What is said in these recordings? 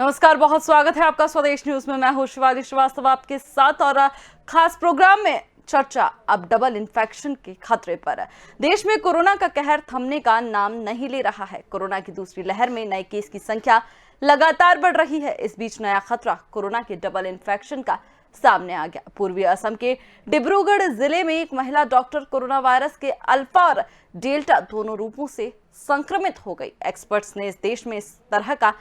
नमस्कार, बहुत स्वागत है आपका स्वदेश न्यूज में। मैं हूं शिवाली श्रीवास्तव आपके साथ और खास प्रोग्राम में चर्चा अब डबल इन्फेक्शन के खतरे पर है। देश में कोरोना का कहर थमने का नाम नहीं ले रहा है। कोरोना की दूसरी लहर में नए केस की संख्या लगातार बढ़ रही है। इस बीच नया खतरा कोरोना के डबल इन्फेक्शन का सामने आ गया। पूर्वी असम के डिब्रूगढ़ जिले में एक महिला डॉक्टर कोरोना वायरस के अल्फा और डेल्टा दोनों रूपों से संक्रमित हो गई। एक्सपर्ट्स ने इस देश में इस तरह का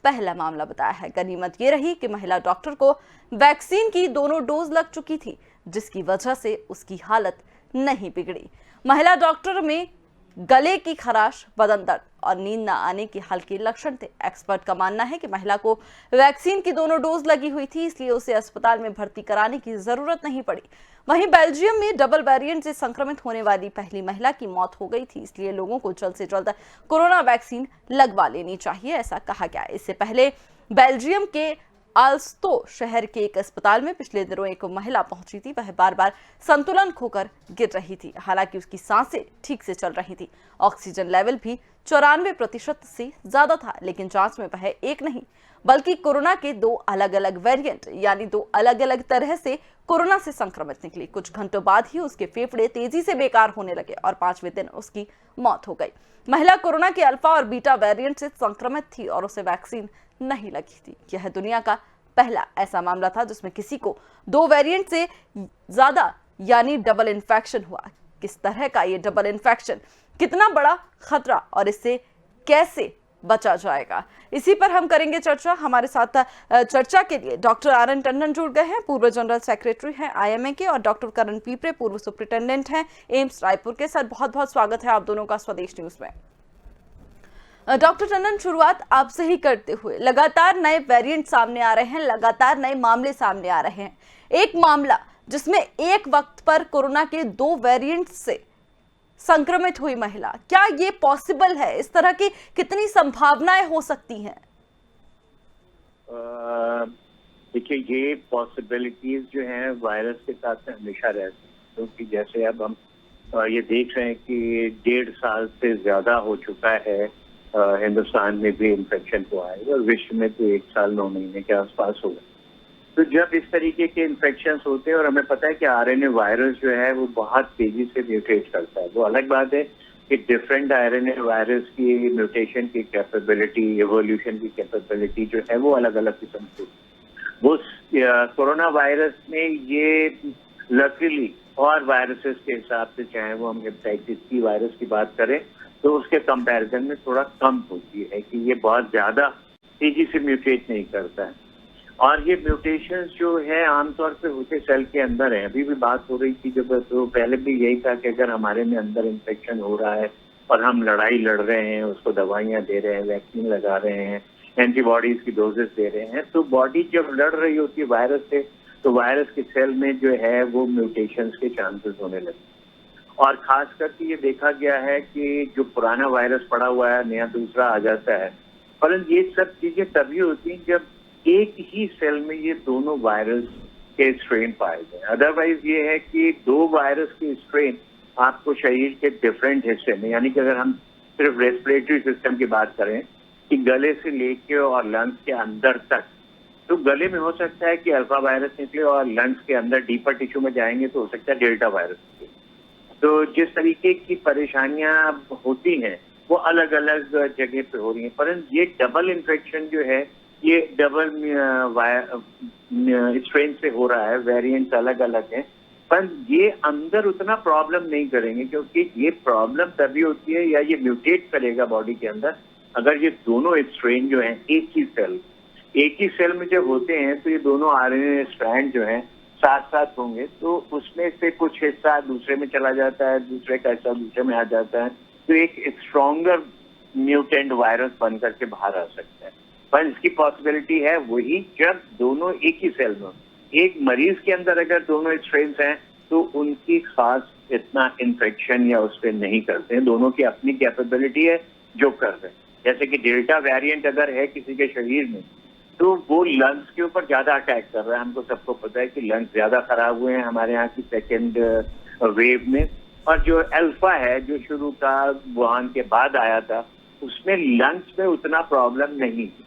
पहला मामला बताया है। गनीमत ये रही कि महिला डॉक्टर को वैक्सीन की दोनों डोज लग चुकी थी, जिसकी वजह से उसकी हालत नहीं बिगड़ी। महिला डॉक्टर में गले की खराश, बदन दर्द और नींद न आने के हल्के लक्षण थे। एक्सपर्ट का मानना है कि महिला को वैक्सीन की दोनों डोज लगी हुई थी, इसलिए उसे अस्पताल में भर्ती कराने की जरूरत नहीं पड़ी। वहीं बेल्जियम में डबल वेरिएंट से संक्रमित होने वाली पहली महिला की मौत हो गई थी, इसलिए लोगों को जल्द से जल्द कोरोना वैक्सीन लगवा लेनी चाहिए, ऐसा कहा गया। इससे पहले बेल्जियम के आल्स्तो शहर के एक अस्पताल में पिछले दिनों एक महिला पहुंची थी। वह बार बार संतुलन खोकर गिर रही थी। हालांकि उसकी सांसें ठीक से चल रही थी। ऑक्सीजन लेवल भी 94% से ज्यादा था, लेकिन जांच में वह एक नहीं बल्कि कोरोना के दो अलग अलग वेरिएंट यानी दो अलग अलग तरह से कोरोना से संक्रमित निकली। कुछ घंटों बाद ही उसके फेफड़े तेजी से बेकार होने लगे और 5वें दिन उसकी मौत हो गई। महिला कोरोना के अल्फा और बीटा वेरिएंट से संक्रमित थी और उसे वैक्सीन नहीं लगी थी। यह दुनिया का पहला ऐसा मामला था जिसमें किसी को दो वेरिएंट से ज्यादा यानी डबल इन्फेक्शन हुआ। किस तरह का ये डबल इन्फेक्शन, कितना बड़ा खतरा और इससे कैसे बचा जाएगा, इसी पर हम करेंगे चर्चा। हमारे साथ चर्चा के लिए डॉक्टर आर.एन. टंडन जुड़ गए हैं, पूर्व जनरल सेक्रेटरी हैं आईएमए के, और डॉक्टर करण पीपरे, पूर्व सुप्रिंटेंडेंट हैं एम्स रायपुर के। सर, बहुत बहुत स्वागत है आप दोनों का स्वदेश न्यूज में। डॉक्टर टंडन, शुरुआत आपसे ही करते हुए, लगातार नए वेरिएंट सामने आ रहे हैं, लगातार नए मामले सामने आ रहे हैं। एक मामला जिसमें एक वक्त पर कोरोना के दो वेरिएंट से संक्रमित हुई महिला, क्या ये पॉसिबल है? इस तरह की कितनी संभावनाएं हो सकती हैं? देखिए, ये पॉसिबिलिटीज जो हैं वायरस के साथ हमेशा रहती हैं, क्योंकि जैसे अब हम ये देख रहे हैं कि 1.5 साल से ज्यादा हो चुका है हिंदुस्तान में भी इन्फेक्शन हुआ है और विश्व में तो 1 साल 9 महीने के आसपास हो गए। तो जब इस तरीके के इन्फेक्शन होते हैं, और हमें पता है कि आरएनए वायरस जो है वो बहुत तेजी से म्यूटेट करता है। वो अलग बात है कि डिफरेंट आरएनए वायरस की म्यूटेशन की कैपेबिलिटी, एवोल्यूशन की कैपेबिलिटी जो है वो अलग अलग किस्म की। वो कोरोना वायरस में ये लकीली और वायरसेस के हिसाब से, चाहे वो हम हेपेटाइटिस सी वायरस की बात करें तो उसके कंपैरिजन में थोड़ा कम होती है कि ये बहुत ज्यादा तेजी से म्यूटेट नहीं करता है। और ये म्यूटेशंस जो है आमतौर पे होते सेल के अंदर है। अभी भी बात हो रही थी जब, तो पहले भी यही था कि अगर हमारे में अंदर इन्फेक्शन हो रहा है और हम लड़ाई लड़ रहे हैं, उसको दवाइयां दे रहे हैं, वैक्सीन लगा रहे हैं, एंटीबॉडीज की डोजेस दे रहे हैं, तो बॉडी जब लड़ रही होती है वायरस से, तो वायरस के सेल में जो है वो म्यूटेशंस के चांसेस होने लगते हैं। और खास करके ये देखा गया है कि जो पुराना वायरस पड़ा हुआ है, नया दूसरा आ जाता है। परंतु ये सब चीजें तभी होती हैं जब एक ही सेल में ये दोनों वायरस के स्ट्रेन पाए गए। अदरवाइज ये है कि दो वायरस के स्ट्रेन आपको शरीर के डिफरेंट हिस्से में, यानी कि अगर हम सिर्फ रेस्पिरेटरी सिस्टम की बात करें कि गले से लेके और लंग्स के अंदर तक, तो गले में हो सकता है कि अल्फा वायरस निकले और लंग्स के अंदर डीपर टिश्यू में जाएंगे तो हो सकता है डेल्टा वायरस निकले। तो जिस तरीके की परेशानियां होती हैं वो अलग अलग जगह पे हो रही हैं। परंतु ये डबल इन्फेक्शन जो है ये डबल स्ट्रेन से हो रहा है, वेरिएंट्स अलग अलग हैं, पर ये अंदर उतना प्रॉब्लम नहीं करेंगे, क्योंकि ये प्रॉब्लम तभी होती है या ये म्यूटेट करेगा बॉडी के अंदर अगर ये दोनों स्ट्रेन जो हैं एक ही सेल में जब होते हैं, तो ये दोनों आरएनए स्ट्रैंड जो हैं साथ साथ होंगे, तो उसमें से कुछ हिस्सा दूसरे में चला जाता है, दूसरे का हिस्सा दूसरे में आ जाता है, तो एक स्ट्रॉन्गर म्यूटेंट वायरस बन करके बाहर आ सकता है। पर इसकी पॉसिबिलिटी है वही जब दोनों एक ही सेल में, एक मरीज के अंदर अगर दोनों स्ट्रेन्स हैं तो उनकी खास इतना इन्फेक्शन या उस पर नहीं करते हैं। दोनों की अपनी कैपेबिलिटी है जो कर रहे हैं। जैसे कि डेल्टा वेरिएंट अगर है किसी के शरीर में तो वो लंग्स के ऊपर ज्यादा अटैक कर रहा है। हमको सबको पता है कि लंग्स ज्यादा खराब हुए हैं हमारे यहाँ की सेकेंड वेव में। और जो अल्फा है जो शुरू का वुहान के बाद आया था, उसमें लंग्स में उतना प्रॉब्लम नहीं थी।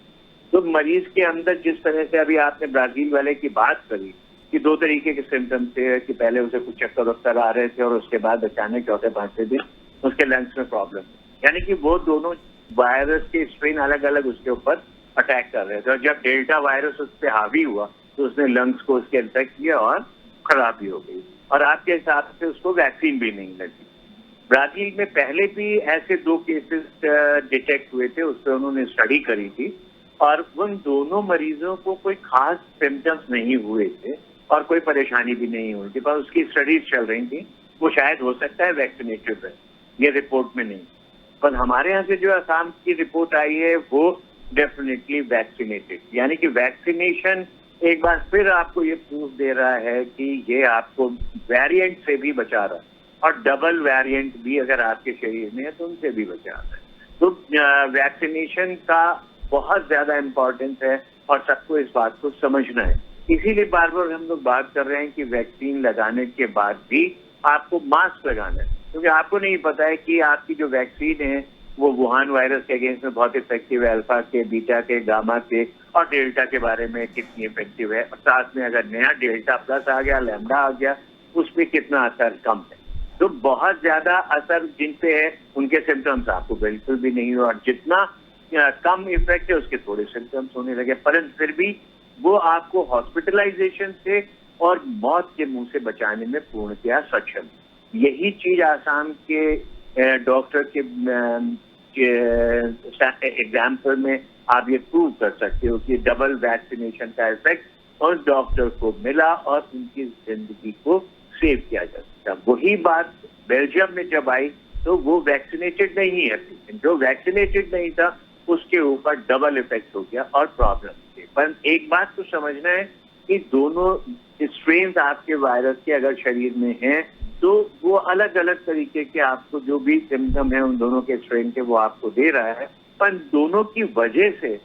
तो मरीज के अंदर जिस तरह से अभी आपने ब्राजील वाले की बात करी कि 2 तरीके के सिम्टम्स थे कि पहले उसे कुछ चक्कर वक्कर आ रहे थे और उसके बाद अचानक चौथे पांचवें दिन उसके लंग्स में प्रॉब्लम, यानी कि वो दोनों वायरस के स्ट्रेन अलग अलग उसके ऊपर अटैक कर रहे थे। और जब डेल्टा वायरस उस पर हावी हुआ तो उसने लंग्स को उसके इन्फेक्ट किया और खराबी हो गई, और आपके हिसाब से उसको वैक्सीन भी नहीं लगी। ब्राजील में पहले भी ऐसे 2 केसेस डिटेक्ट हुए थे, उस पर उन्होंने स्टडी करी थी, और उन दोनों मरीजों को कोई खास सिम्टम्स नहीं हुए थे और कोई परेशानी भी नहीं हुई थी, पर उसकी स्टडीज चल रही थी। वो शायद हो सकता है वैक्सीनेटेड है, ये रिपोर्ट में नहीं। पर हमारे यहाँ से जो असम की रिपोर्ट आई है वो डेफिनेटली वैक्सीनेटेड, यानी कि वैक्सीनेशन एक बार फिर आपको ये प्रूफ दे रहा है कि ये आपको वेरिएंट से भी बचा रहा है, और डबल वेरिएंट भी अगर आपके शरीर में है तो उनसे भी बचा रहा है। तो वैक्सीनेशन का बहुत ज्यादा इम्पोर्टेंस है और सबको इस बात को समझना है। इसीलिए बार बार हम लोग बात कर रहे हैं कि वैक्सीन लगाने के बाद भी आपको मास्क लगाना है, क्योंकि आपको नहीं पता है कि आपकी जो वैक्सीन है वो वुहान वायरस के अगेंस्ट में बहुत इफेक्टिव है, अल्फा के, बीटा के, गामा के और डेल्टा के बारे में कितनी इफेक्टिव है, और साथ में अगर नया डेल्टा प्लस आ गया, लैम्डा आ गया, उस पर कितना असर कम है। तो बहुत ज्यादा असर जिन पे है उनके सिम्टम्स आपको बिल्कुल भी नहीं हुआ, और जितना कम इफेक्ट है उसके थोड़े सिम्टम्स होने लगे, परंतु फिर भी वो आपको हॉस्पिटलाइजेशन से और मौत के मुंह से बचाने में पूर्णतया सक्षम। यही चीज आसाम के डॉक्टर के एग्जाम्पल में आप ये प्रूव कर सकते हो कि डबल वैक्सीनेशन का इफेक्ट उस डॉक्टर को मिला और उनकी जिंदगी को सेव किया जा सकता। वही बात बेल्जियम में जब आई तो वो वैक्सीनेटेड नहीं है, जो वैक्सीनेटेड नहीं था उसके ऊपर डबल इफेक्ट हो गया और प्रॉब्लम थी। पर एक बात तो समझना है कि दोनों स्ट्रेन आपके वायरस के अगर शरीर में हैं तो वो अलग अलग तरीके के आपको जो भी सिम्टम है उन दोनों के स्ट्रेन के वो आपको दे रहा है, पर दोनों की वजह से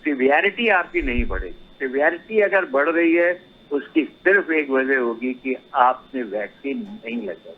सिवियरिटी आपकी नहीं बढ़ेगी। सिवियरिटी अगर बढ़ रही है उसकी सिर्फ एक वजह होगी कि आपने वैक्सीन नहीं लगाई।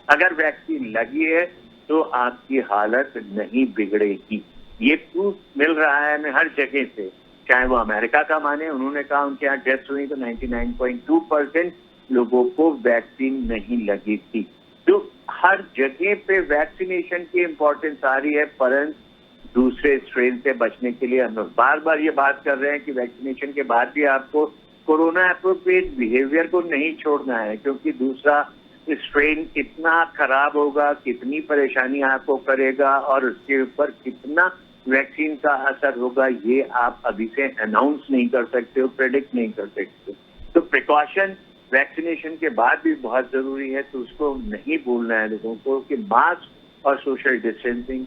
अगर वैक्सीन लगी है तो आपकी हालत नहीं बिगड़ेगी। ये प्रूफ मिल रहा है हमें हर जगह से, चाहे वो अमेरिका का माने, उन्होंने कहा उनके यहाँ डेथ्स हुई तो 99.2% लोगों को वैक्सीन नहीं लगी थी। तो हर जगह पे वैक्सीनेशन की इम्पोर्टेंस आ रही है, परंतु दूसरे स्ट्रेन से बचने के लिए हम लोग बार बार ये बात कर रहे हैं कि वैक्सीनेशन के बाद भी आपको कोरोना एप्रोप्रिएट बिहेवियर को नहीं छोड़ना है, क्योंकि दूसरा स्ट्रेन कितना खराब होगा, कितनी परेशानी आपको करेगा और उसके ऊपर कितना वैक्सीन का असर होगा ये आप अभी से अनाउंस नहीं कर सकते हो, प्रेडिक्ट नहीं कर सकते। तो प्रिकॉशन वैक्सीनेशन के बाद भी बहुत जरूरी है, तो उसको नहीं भूलना है लोगों को कि मास्क और सोशल डिस्टेंसिंग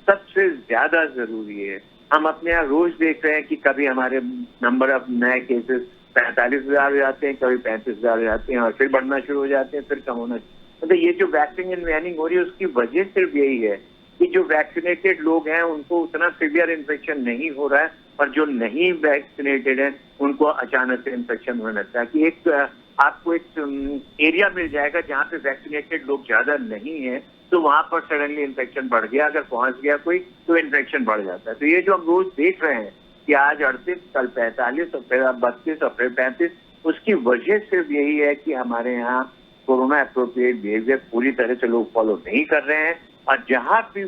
सबसे ज्यादा जरूरी है। हम अपने यहाँ रोज देख रहे हैं कि कभी हमारे नंबर ऑफ नए केसेस 45,000 हो जाते हैं, कभी 35,000 हो जाते हैं और फिर बढ़ना शुरू हो जाते हैं, फिर कम होना। मतलब ये जो वैक्सीन एंड वैनिंग हो रही है उसकी वजह सिर्फ यही है कि जो वैक्सीनेटेड लोग हैं उनको उतना सीवियर इन्फेक्शन नहीं हो रहा है, और जो नहीं वैक्सीनेटेड है उनको अचानक से इन्फेक्शन होने लगता है। कि एक आपको एक एरिया मिल जाएगा जहाँ पे वैक्सीनेटेड लोग ज्यादा नहीं है, तो वहां पर सडनली इन्फेक्शन बढ़ गया, अगर पहुंच गया कोई तो इन्फेक्शन बढ़ जाता है। तो ये जो हम रोज देख रहे हैं कि आज 38, कल 45 और फिर अब 32 और फिर 35, उसकी वजह सिर्फ यही है कि हमारे यहाँ कोरोना एप्रोप्रिएट बिहेवियर पूरी तरह से लोग फॉलो नहीं कर रहे हैं, और जहां भी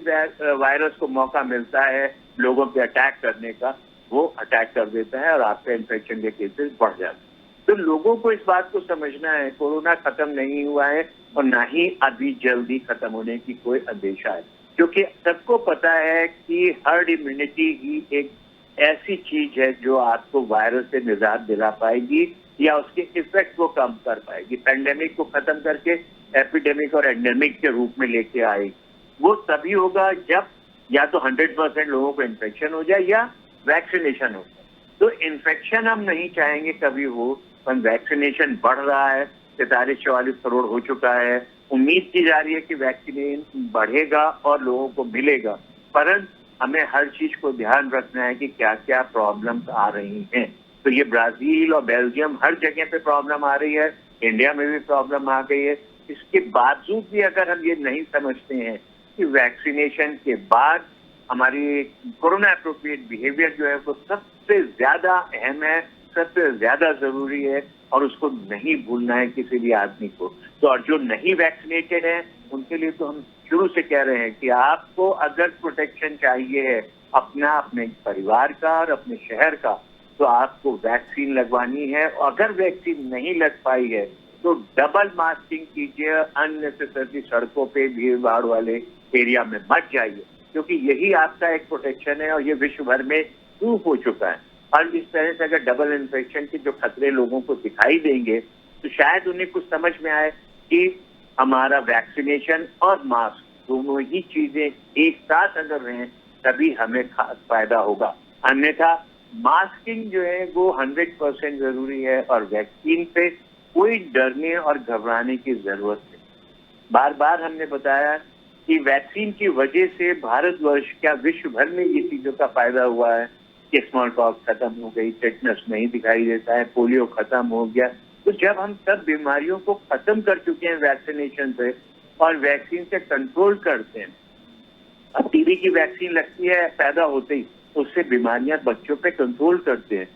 वायरस को मौका मिलता है लोगों पे अटैक करने का, वो अटैक कर देता है और आपके इन्फेक्शन के केसेस बढ़ जाते हैं। तो लोगों को इस बात को समझना है कोरोना खत्म नहीं हुआ है और ना ही अभी जल्दी खत्म होने की कोई अंदेशा है, क्योंकि सबको पता है कि हर्ड इम्यूनिटी ही एक ऐसी चीज है जो आपको वायरस से निजात दिला पाएगी या उसके इफेक्ट को कम कर पाएगी, पैंडेमिक को खत्म करके एपिडेमिक और एंडेमिक के रूप में लेके आएगी। वो तभी होगा जब या तो 100% लोगों को इन्फेक्शन हो जाए या वैक्सीनेशन हो जाए। तो इन्फेक्शन हम नहीं चाहेंगे कभी हो, पर वैक्सीनेशन बढ़ रहा है, 43-44 करोड़ हो चुका है, उम्मीद की जा रही है कि वैक्सीनेशन बढ़ेगा और लोगों को मिलेगा, परंतु हमें हर चीज को ध्यान रखना है कि क्या क्या प्रॉब्लम्स आ रही हैं। तो ये ब्राजील और बेल्जियम हर जगह पे प्रॉब्लम आ रही है, इंडिया में भी प्रॉब्लम आ गई है। इसके बावजूद भी अगर हम ये नहीं समझते हैं कि वैक्सीनेशन के बाद हमारी कोरोना एप्रोप्रिएट बिहेवियर जो है वो सब सबसे ज्यादा अहम है, सबसे ज्यादा जरूरी है और उसको नहीं भूलना है किसी भी आदमी को। तो और जो नहीं वैक्सीनेटेड है उनके लिए तो हम शुरू से कह रहे हैं कि आपको अगर प्रोटेक्शन चाहिए है अपना, अपने परिवार का और अपने शहर का, तो आपको वैक्सीन लगवानी है। और अगर वैक्सीन नहीं लग पाई है तो डबल मास्किंग कीजिए, अननेसेसरी सड़कों पे भीड़ भाड़ वाले एरिया में मत जाइए, क्योंकि यही आपका एक प्रोटेक्शन है और ये विश्व भर में प्रूफ हो चुका है। और इस तरह से अगर डबल इन्फेक्शन के जो खतरे लोगों को दिखाई देंगे तो शायद उन्हें कुछ समझ में आए कि हमारा वैक्सीनेशन और मास्क दोनों ही चीजें एक साथ अगर रहें तभी हमें खास फायदा होगा। अन्यथा मास्किंग जो है वो 100% जरूरी है और वैक्सीन पे कोई डरने और घबराने की जरूरत नहीं। बार बार हमने बताया कि वैक्सीन की वजह से भारतवर्ष क्या विश्व भर में ये चीजों का फायदा हुआ है कि स्मॉल पॉक्स खत्म हो गई, टेटनस नहीं दिखाई देता है, पोलियो खत्म हो गया। तो जब हम सब बीमारियों को खत्म कर चुके हैं वैक्सीनेशन से और वैक्सीन से कंट्रोल करते हैं, अब टीबी की वैक्सीन लगती है पैदा होते ही, उससे बीमारियां बच्चों पे कंट्रोल करते हैं।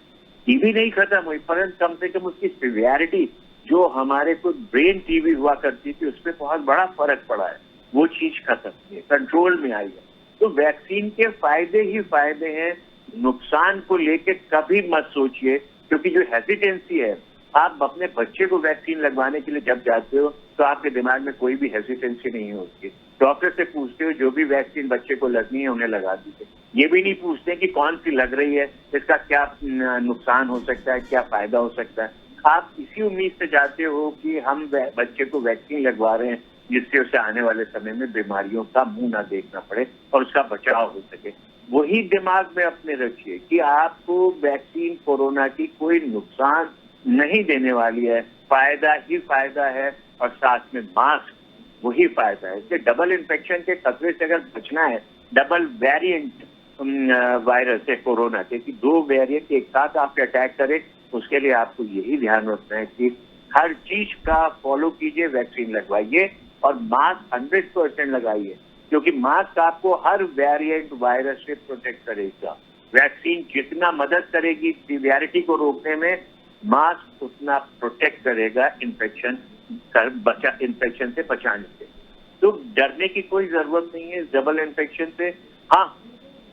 टीबी नहीं खत्म हुई परंतु कम से कम उसकी सिवियरिटी, जो हमारे को ब्रेन टीबी हुआ करती थी, उसमें बहुत बड़ा फर्क पड़ा है, वो चीज खत्म है, कंट्रोल में आई है। तो वैक्सीन के फायदे ही फायदे हैं, नुकसान को लेके कभी मत सोचिए, क्योंकि जो हेजिटेंसी है, आप अपने बच्चे को वैक्सीन लगवाने के लिए जब जाते हो तो आपके दिमाग में कोई भी हेजिटेंसी नहीं होती। डॉक्टर से पूछते हो जो भी वैक्सीन बच्चे को लगनी है उन्हें लगा दीजिए। ये भी नहीं पूछते कि कौन सी लग रही है, इसका क्या नुकसान हो सकता है, क्या फायदा हो सकता है। आप इसी उम्मीद से जाते हो कि हम बच्चे को वैक्सीन लगवा रहे हैं जिससे उसे आने वाले समय में बीमारियों का मुंह ना देखना पड़े और उसका बचाव हो सके। वही दिमाग में अपने रखिए कि आपको वैक्सीन कोरोना की कोई नुकसान नहीं देने वाली है, फायदा ही फायदा है और साथ में मास्क वही फायदा है। इसलिए डबल इन्फेक्शन के खतरे से अगर बचना है, डबल वेरिएंट वायरस है कोरोना के, कि दो वेरिएंट एक साथ आपके अटैक करें, उसके लिए आपको यही ध्यान रखना है कि हर चीज का फॉलो कीजिए, वैक्सीन लगवाइए और मास्क 100% लगाइए, क्योंकि मास्क आपको हर वेरिएंट वायरस से प्रोटेक्ट करेगा। वैक्सीन जितना मदद करेगी सीवियरिटी को रोकने में, मास्क उतना प्रोटेक्ट करेगा इन्फेक्शन से बचाने से। तो डरने की कोई जरूरत नहीं है डबल इन्फेक्शन से। हाँ,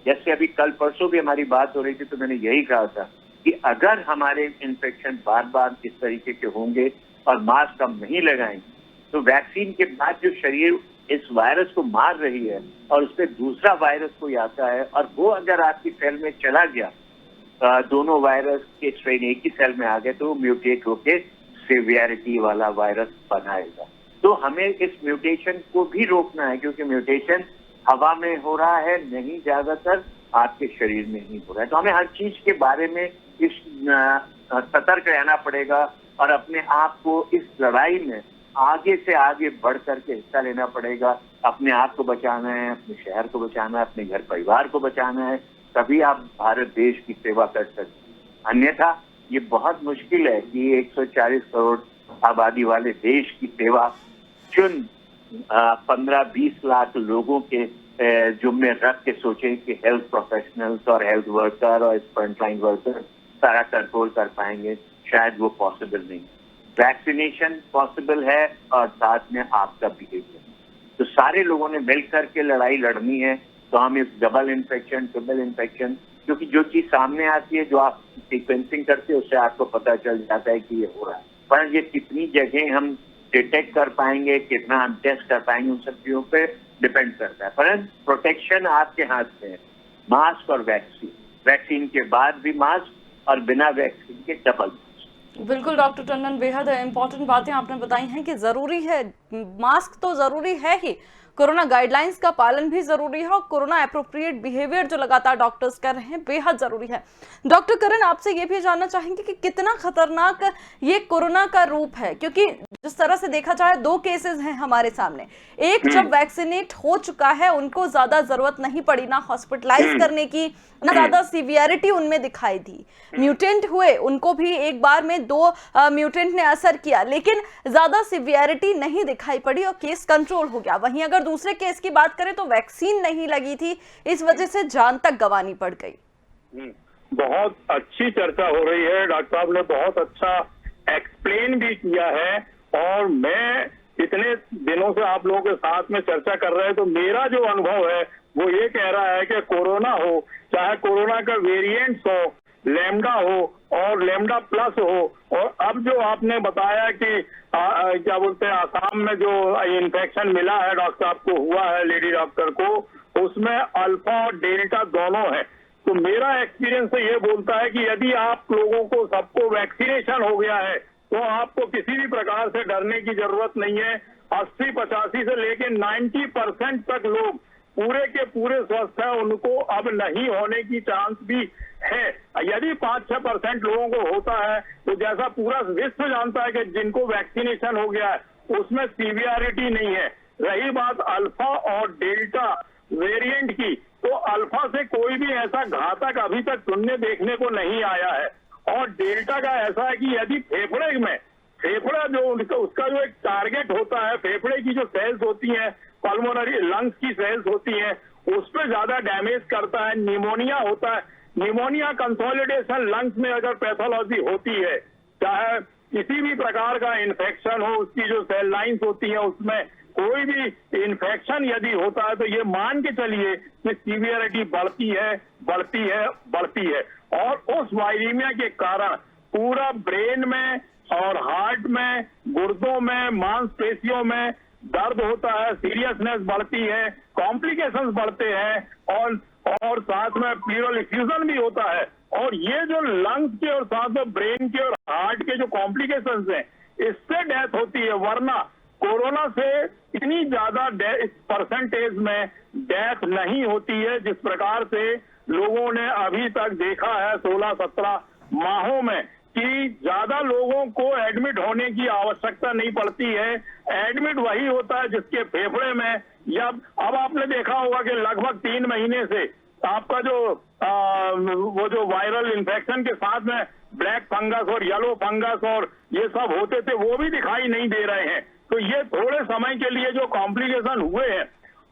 जैसे अभी कल परसों भी हमारी बात हो रही थी तो मैंने यही कहा था कि अगर हमारे इन्फेक्शन बार बार इस तरीके के होंगे और मास्क हम नहीं लगाएंगे तो वैक्सीन के बाद जो शरीर इस वायरस को मार रही है और उस पर दूसरा वायरस कोई आता है और वो अगर आपकी सेल में चला गया, दोनों वायरस के स्ट्रेन एक ही सेल में आ गए, तो म्यूटेट होके सिवियरिटी वाला वायरस बनाएगा। तो हमें इस म्यूटेशन को भी रोकना है, क्योंकि म्यूटेशन हवा में हो रहा है, नहीं ज्यादातर आपके शरीर में ही हो रहा है। तो हमें हर चीज के बारे में इस सतर्क रहना पड़ेगा और अपने आप को इस लड़ाई में आगे से आगे बढ़ करके हिस्सा लेना पड़ेगा। अपने आप को बचाना है, अपने शहर को बचाना है, अपने घर परिवार को बचाना है, तभी आप भारत देश की सेवा कर सकते हैं। अन्यथा ये बहुत मुश्किल है कि 140 करोड़ आबादी वाले देश की सेवा चुन 15-20 लाख लोगों के जुम्मे रख के सोचे कि हेल्थ प्रोफेशनल्स और हेल्थ वर्कर और फ्रंटलाइन वर्कर सारा कंट्रोल कर पाएंगे, शायद वो पॉसिबल नहीं। वैक्सीनेशन पॉसिबल है और साथ में आपका बिहेवियर। तो सारे लोगों ने मिल करके लड़ाई लड़नी है। तो हम इस डबल इन्फेक्शन, ट्रिपल इन्फेक्शन, क्योंकि जो चीज सामने आती है, जो आप सीक्वेंसिंग करते हैं, उससे आपको पता चल जाता है कि ये हो रहा है। पर ये कितनी जगह हम डिटेक्ट कर पाएंगे, कितना हम टेस्ट कर पाएंगे, उन सब चीजों पे डिपेंड करता है। पर प्रोटेक्शन आपके हाथ में है, मास्क और वैक्सीन, वैक्सीन के बाद भी मास्क और बिना वैक्सीन के डबल। बिल्कुल डॉक्टर टंडन, बेहद इंपॉर्टेंट बातें आपने बताई हैं कि जरूरी है, मास्क तो जरूरी है ही, कोरोना गाइडलाइंस का पालन भी जरूरी है और कोरोना एप्रोप्रिएट बिहेवियर जो लगातार डॉक्टर्स कर रहे हैं बेहद जरूरी है। डॉक्टर करण, आपसे ये भी जानना चाहेंगे कि कितना खतरनाक ये कोरोना का रूप है, क्योंकि जिस तरह से देखा जाए 2 केसेस हैं हमारे सामने। एक जब वैक्सीनेट हो चुका है उनको ज्यादा जरूरत नहीं पड़ी ना हॉस्पिटलाइज करने की, ना ज्यादा सीवियरिटी उनमें दिखाई दी। म्यूटेंट हुए, उनको भी एक बार में 2 म्यूटेंट ने असर किया, लेकिन ज्यादा सीवियरिटी नहीं दिखाई पड़ी और केस कंट्रोल हो गया। वहीं अगर दूसरे केस की बात करें तो वैक्सीन नहीं लगी थी, इस वजह से जान तक गंवानी पड़ गई। बहुत अच्छी चर्चा हो रही है। डॉक्टर साहब ने बहुत अच्छा एक्सप्लेन भी किया है, और मैं इतने दिनों से आप लोगों के साथ में चर्चा कर रहे हैं तो मेरा जो अनुभव है वो ये कह रहा है कि कोरोना हो, चाहे कोरोना का वेरिएंट्स हो, लैम्डा हो और लैम्डा प्लस हो, और अब जो आपने बताया कि क्या बोलते हैं आसाम में जो इन्फेक्शन मिला है डॉक्टर साहब को, हुआ है लेडी डॉक्टर को, उसमें अल्फा और डेल्टा दोनों है। तो मेरा एक्सपीरियंस तो ये बोलता है कि यदि आप लोगों को सबको वैक्सीनेशन हो गया है तो आपको किसी भी प्रकार से डरने की जरूरत नहीं है। 80-85 से लेके 90% तक लोग पूरे के पूरे स्वस्थ है, उनको अब नहीं होने की चांस भी है। यदि 5-6% लोगों को होता है तो जैसा पूरा विश्व जानता है कि जिनको वैक्सीनेशन हो गया है उसमें सीवियरिटी नहीं है। रही बात अल्फा और डेल्टा वेरिएंट की, तो अल्फा से कोई भी ऐसा घातक अभी तक सुनने देखने को नहीं आया है, और डेल्टा का ऐसा है कि यदि फेफड़े में, फेफड़ा जो उसका जो एक टारगेट होता है, फेफड़े की जो सेल्स होती हैं, पल्मोनरी लंग्स की सेल्स होती हैं, उस पर ज्यादा डैमेज करता है, निमोनिया होता है। निमोनिया कंसोलिडेशन लंग्स में अगर पैथोलॉजी होती है, चाहे किसी भी प्रकार का इन्फेक्शन हो, उसकी जो सेल लाइन्स होती है उसमें कोई भी इन्फेक्शन यदि होता है तो ये मान के चलिए कि सीवियरिटी बढ़ती है, बढ़ती है, बढ़ती है। और उस वायरीमिया के कारण पूरा ब्रेन में और हार्ट में, गुर्दों में, मांसपेशियों में दर्द होता है, सीरियसनेस बढ़ती है, कॉम्प्लिकेशंस बढ़ते हैं, और साथ में प्लूरल इफ्यूजन भी होता है। और ये जो लंग्स के और साथ में ब्रेन के और हार्ट के जो कॉम्प्लिकेशंस हैं, इससे डेथ होती है। वरना कोरोना से इतनी ज्यादा परसेंटेज में डेथ नहीं होती है जिस प्रकार से लोगों ने अभी तक देखा है 16-17 माहों में, कि ज्यादा लोगों को एडमिट होने की आवश्यकता नहीं पड़ती है। एडमिट वही होता है जिसके फेफड़े में, या अब आपने देखा होगा कि लगभग 3 महीने से आपका जो वो जो वायरल इन्फेक्शन के साथ में ब्लैक फंगस और येलो फंगस और ये सब होते थे, वो भी दिखाई नहीं दे रहे हैं। तो ये थोड़े समय के लिए जो कॉम्प्लिकेशन हुए हैं,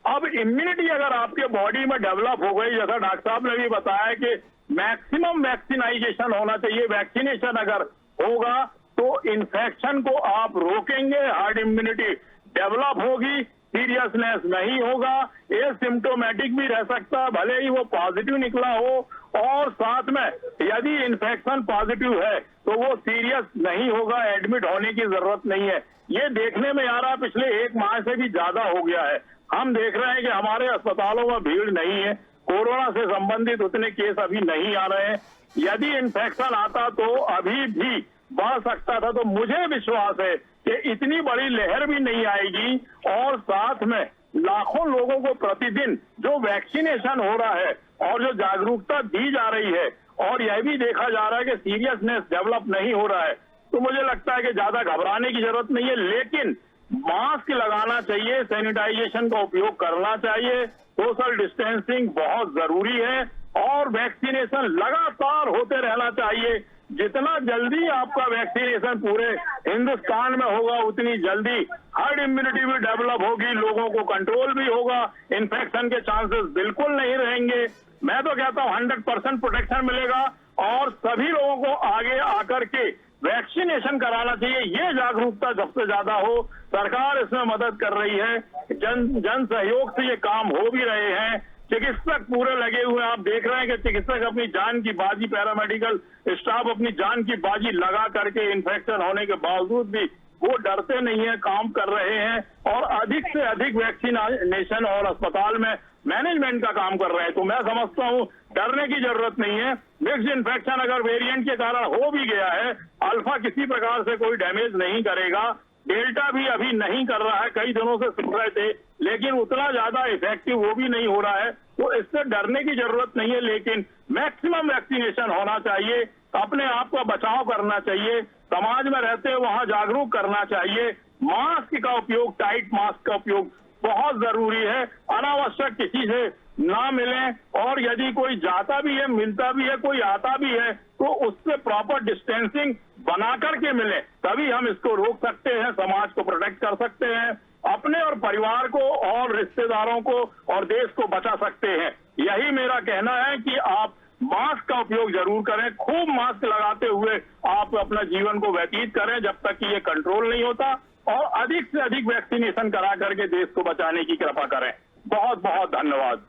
अब इम्यूनिटी अगर आपके बॉडी में डेवलप हो गई, जैसा डॉक्टर साहब ने भी बताया कि मैक्सिमम वैक्सीनाइजेशन होना चाहिए, वैक्सीनेशन अगर होगा तो इन्फेक्शन को आप रोकेंगे, हार्ड इम्यूनिटी डेवलप होगी, सीरियसनेस नहीं होगा, एसिम्प्टोमेटिक भी रह सकता है, भले ही वो पॉजिटिव निकला हो, और साथ में यदि इन्फेक्शन पॉजिटिव है तो वो सीरियस नहीं होगा, एडमिट होने की जरूरत नहीं है। ये देखने में आ रहा पिछले 1 माह से भी ज्यादा हो गया है। हम देख रहे हैं कि हमारे अस्पतालों में भीड़ नहीं है, कोरोना से संबंधित उतने केस अभी नहीं आ रहे हैं। यदि इन्फेक्शन आता तो अभी भी बढ़ सकता था, तो मुझे विश्वास है कि इतनी बड़ी लहर भी नहीं आएगी। और साथ में लाखों लोगों को प्रतिदिन जो वैक्सीनेशन हो रहा है और जो जागरूकता दी जा रही है, और यह भी देखा जा रहा है कि सीरियसनेस डेवलप नहीं हो रहा है, तो मुझे लगता है कि ज्यादा घबराने की जरूरत नहीं है। लेकिन मास्क लगाना चाहिए, सैनिटाइजेशन का उपयोग करना चाहिए, सोशल डिस्टेंसिंग बहुत जरूरी है, और वैक्सीनेशन लगातार होते रहना चाहिए। जितना जल्दी आपका वैक्सीनेशन पूरे हिंदुस्तान में होगा उतनी जल्दी हर्ड इम्यूनिटी भी डेवलप होगी, लोगों को कंट्रोल भी होगा, इन्फेक्शन के चांसेस बिल्कुल नहीं रहेंगे। मैं तो कहता हूं 100% प्रोटेक्शन मिलेगा, और सभी लोगों को आगे आकर के वैक्सीनेशन कराना चाहिए। ये जागरूकता सबसे ज्यादा हो, सरकार इसमें मदद कर रही है, जन सहयोग से ये काम हो भी रहे हैं, चिकित्सक पूरे लगे हुए हैं। आप देख रहे हैं कि चिकित्सक अपनी जान की बाजी, पैरामेडिकल स्टाफ अपनी जान की बाजी लगा करके इन्फेक्शन होने के बावजूद भी वो डरते नहीं है, काम कर रहे हैं, और अधिक से अधिक वैक्सीनेशन और अस्पताल में मैनेजमेंट का काम कर रहे हैं। तो मैं समझता हूं डरने की जरूरत नहीं है। मिक्स्ड इन्फेक्शन अगर वेरिएंट के कारण हो भी गया है, अल्फा किसी प्रकार से कोई डैमेज नहीं करेगा, डेल्टा भी अभी नहीं कर रहा है, कई दिनों से सुन रहे थे, लेकिन उतना ज्यादा इफेक्टिव वो भी नहीं हो रहा है, तो इससे डरने की जरूरत नहीं है। लेकिन मैक्सिमम वैक्सीनेशन होना चाहिए, अपने आप का बचाव करना चाहिए, समाज में रहते हुए वहां जागरूक करना चाहिए। मास्क का उपयोग, टाइट मास्क का उपयोग बहुत जरूरी है, अनावश्यक किसी से ना मिलें, और यदि कोई जाता भी है, मिलता भी है, कोई आता भी है, तो उससे प्रॉपर डिस्टेंसिंग बना करके मिले, तभी हम इसको रोक सकते हैं, समाज को प्रोटेक्ट कर सकते हैं, अपने और परिवार को और रिश्तेदारों को और देश को बचा सकते हैं। यही मेरा कहना है कि आप मास्क का उपयोग जरूर करें, खूब मास्क लगाते हुए आप अपना जीवन को व्यतीत करें जब तक कि ये कंट्रोल नहीं होता, और अधिक से अधिक वैक्सीनेशन करा करके देश को बचाने की कृपा करें। बहुत बहुत धन्यवाद।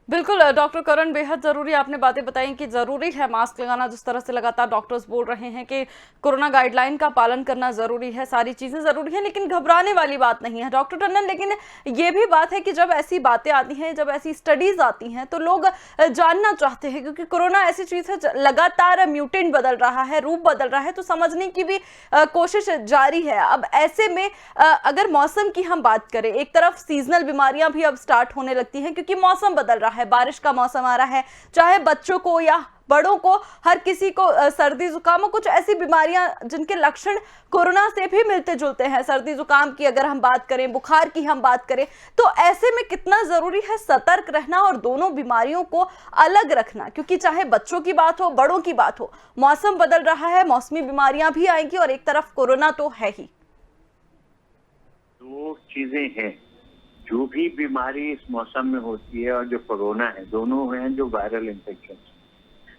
बिल्कुल डॉक्टर करण, बेहद ज़रूरी आपने बातें बताई कि ज़रूरी है मास्क लगाना। जिस तरह से लगातार डॉक्टर्स बोल रहे हैं कि कोरोना गाइडलाइन का पालन करना ज़रूरी है, सारी चीज़ें ज़रूरी हैं, लेकिन घबराने वाली बात नहीं है डॉक्टर टंडन। लेकिन ये भी बात है कि जब ऐसी बातें आती हैं, जब ऐसी स्टडीज़ आती हैं, तो लोग जानना चाहते हैं, क्योंकि कोरोना ऐसी चीज़ है लगातार म्यूटेंट बदल रहा है, रूप बदल रहा है, तो समझने की भी कोशिश जारी है। अब ऐसे में अगर मौसम की हम बात करें, एक तरफ सीजनल बीमारियां भी अब स्टार्ट होने लगती हैं, क्योंकि मौसम बदल रहा है, बारिश का मौसम आ रहा है, चाहे बच्चों को या बड़ों को, हर किसी को सर्दी जुकाम, कुछ ऐसी बीमारियां जिनके लक्षण कोरोना से भी मिलते जुलते हैं। सर्दी जुकाम की अगर हम बात करें, बुखार की हम बात करें, तो ऐसे में कितना जरूरी है सतर्क रहना और दोनों बीमारियों को अलग रखना, क्योंकि चाहे बच्चों की बात हो, बड़ों की बात हो, मौसम बदल रहा है, मौसमी बीमारियां भी आएंगी और एक तरफ कोरोना तो है ही। दो चीजें हैं, जो भी बीमारी इस मौसम में होती है और जो कोरोना है, दोनों हैं जो वायरल इन्फेक्शन।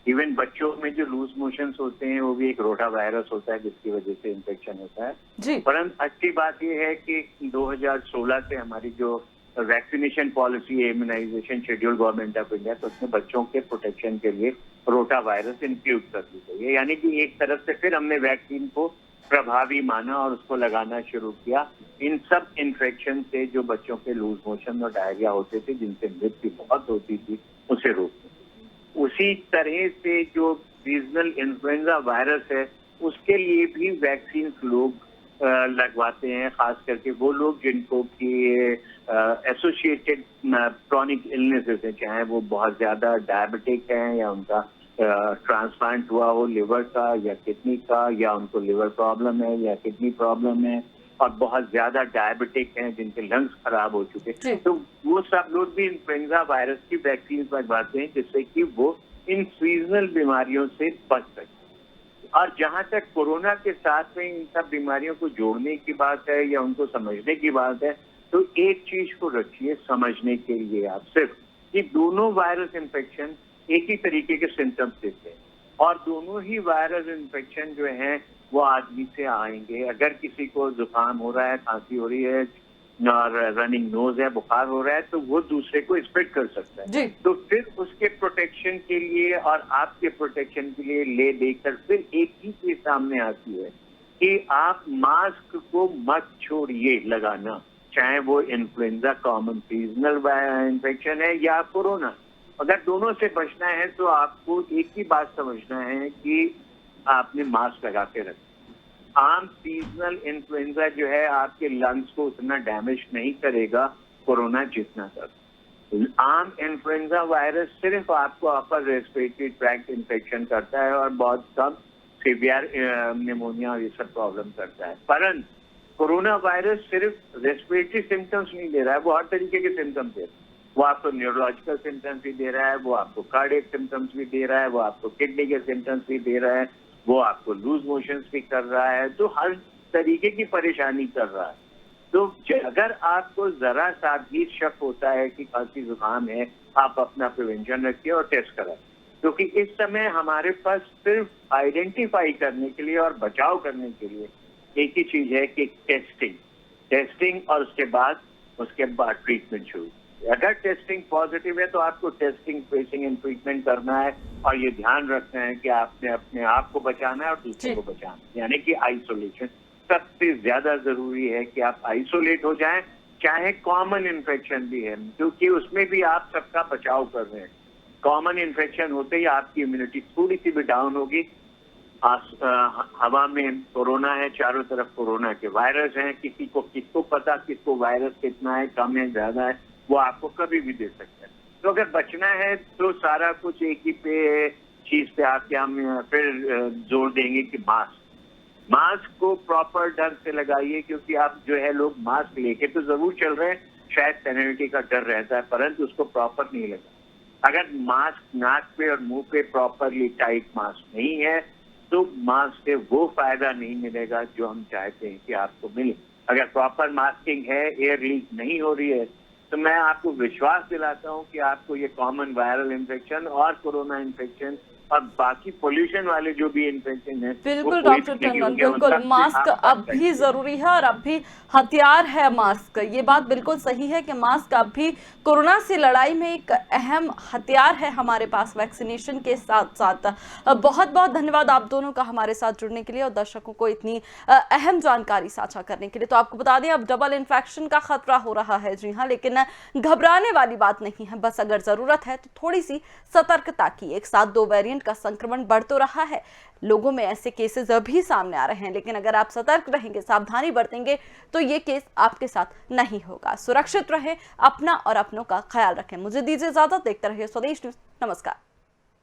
इवन बच्चों में जो लूज मोशंस होते हैं वो भी एक रोटा वायरस होता है जिसकी वजह से इन्फेक्शन होता है। परंतु अच्छी बात यह है कि 2016 से हमारी जो वैक्सीनेशन पॉलिसी है, immunisation schedule government of India, तो उसमें बच्चों के प्रोटेक्शन के लिए रोटा वायरस इंक्लूड कर दी गई है। यानी कि एक तरफ से फिर हमने वैक्सीन को प्रभावी माना और उसको लगाना शुरू किया। इन सब इन्फेक्शन से जो बच्चों के लूज मोशन और डायरिया होते थे, जिनसे मृत्यु बहुत होती थी, उसे रोकते। उसी तरह से जो सीजनल इन्फ्लुएंजा वायरस है, उसके लिए भी वैक्सीन लोग लगवाते हैं, खास करके वो लोग जिनको कि एसोसिएटेड क्रॉनिक इलनेसेस है, चाहे वो बहुत ज्यादा डायबिटिक हैं या उनका ट्रांसप्लांट हुआ हो लिवर का या किडनी का, या उनको लिवर प्रॉब्लम है या किडनी प्रॉब्लम है, और बहुत ज्यादा डायबिटिक हैं जिनके लंग्स खराब हो चुके हैं, तो वो सब लोग भी इन्फ्लुएंजा वायरस की वैक्सीन लगवाते हैं, जिससे कि वो इन सीजनल बीमारियों से बच सके। और जहां तक कोरोना के साथ में इन सब बीमारियों को जोड़ने की बात है या उनको समझने की बात है, तो एक चीज को रखिए समझने के लिए आप सिर्फ, कि दोनों वायरस इन्फेक्शन एक ही तरीके के सिम्टम्स देते हैं और दोनों ही वायरस इन्फेक्शन जो हैं वो आदमी से आएंगे। अगर किसी को जुकाम हो रहा है, खांसी हो रही है और रनिंग नोज है, बुखार हो रहा है, तो वो दूसरे को स्प्रेड कर सकता है। तो फिर उसके प्रोटेक्शन के लिए और आपके प्रोटेक्शन के लिए ले देकर फिर एक ही चीज सामने आती है कि आप मास्क को मत छोड़िए लगाना, चाहे वो इन्फ्लुएंजा कॉमन सीजनल इन्फेक्शन है या कोरोना। अगर दोनों से बचना है तो आपको एक ही बात समझना है कि आपने मास्क लगा के रखें। आम सीजनल इन्फ्लुएंजा जो है आपके लंग्स को उतना डैमेज नहीं करेगा कोरोना जितना कर। आम इन्फ्लुएंजा वायरस सिर्फ आपको अपर रेस्पिरेटरी ट्रैक्ट इन्फेक्शन करता है और बहुत कम सीवियर निमोनिया और ये सब प्रॉब्लम करता है। परंतु कोरोना वायरस सिर्फ रेस्पिरेटरी सिम्टम्स नहीं दे रहा है, वो हर तरीके के सिम्टम्स दे रहा है। वो आपको न्यूरोलॉजिकल सिम्टम्स भी दे रहा है, वो आपको कार्डियक सिम्टम्स भी दे रहा है, वो आपको किडनी के सिम्टम्स भी दे रहा है, वो आपको लूज मोशंस भी कर रहा है, तो हर तरीके की परेशानी कर रहा है। तो अगर आपको जरा सा भी शक होता है कि खांसी जुकाम है, आप अपना प्रिवेंशन रखिए और टेस्ट कराएं, क्योंकि इस समय हमारे पास सिर्फ आइडेंटिफाई करने के लिए और बचाव करने के लिए एक ही चीज है कि टेस्टिंग और उसके बाद ट्रीटमेंट शुरू। अगर टेस्टिंग पॉजिटिव है तो आपको टेस्टिंग, ट्रेसिंग एंड ट्रीटमेंट करना है और ये ध्यान रखना है कि आपने अपने आप को बचाना है और दूसरे को बचाना है, यानी कि आइसोलेशन सबसे ज्यादा जरूरी है कि आप आइसोलेट हो जाएं, चाहे कॉमन इन्फेक्शन भी है, क्योंकि उसमें भी आप सबका बचाव कर रहे हैं। कॉमन इन्फेक्शन होते ही आपकी इम्यूनिटी थोड़ी सी भी डाउन होगी। हवा में कोरोना है, चारों तरफ कोरोना के वायरस हैं, किसको पता किसको वायरस कितना है, कम है, ज्यादा है, वो आपको कभी भी दे सकता है। तो अगर बचना है तो सारा कुछ एक ही चीज पे आके हम फिर जोर देंगे कि मास्क को प्रॉपर ढंग से लगाइए, क्योंकि आप जो है लोग मास्क लेके तो जरूर चल रहे हैं, शायद पेनल्टी का डर रहता है, परंतु उसको प्रॉपर नहीं लगा। अगर मास्क नाक पे और मुंह पे प्रॉपरली टाइट मास्क नहीं है तो मास्क से वो फायदा नहीं मिलेगा जो हम चाहते हैं कि आपको मिले। अगर प्रॉपर मास्किंग है, एयर लीक नहीं हो रही है, तो मैं आपको विश्वास दिलाता हूं कि आपको ये कॉमन वायरल इन्फेक्शन और कोरोना इन्फेक्शन और बाकी पोल्यूशन वाले जो भी इन्फेक्शन है, बिल्कुल डॉक्टर टंडन, बिल्कुल मास्क अब भी जरूरी है और अब भी हथियार है मास्क। ये बात बिल्कुल सही है कि मास्क अब भी कोरोना से लड़ाई में एक अहम हथियार है हमारे पास वैक्सीनेशन के साथ साथ। बहुत बहुत धन्यवाद आप दोनों का हमारे साथ जुड़ने के लिए और दर्शकों को इतनी अहम जानकारी साझा करने के लिए। तो आपको बता दें अब डबल इन्फेक्शन का खतरा हो रहा है, जी हाँ, लेकिन घबराने वाली बात नहीं है। बस अगर जरूरत है तो थोड़ी सी सतर्कता की। एक साथ 2 वेरिएंट का संक्रमण बढ़ तो रहा है, लोगों में ऐसे केसेस अभी सामने आ रहे हैं, लेकिन अगर आप सतर्क रहेंगे, सावधानी बरतेंगे तो ये केस आपके साथ नहीं होगा। सुरक्षित रहें, अपना और अपनों का ख्याल रखें। मुझे दीजिए इजाजत, देखते रहिए स्वदेश न्यूज। नमस्कार।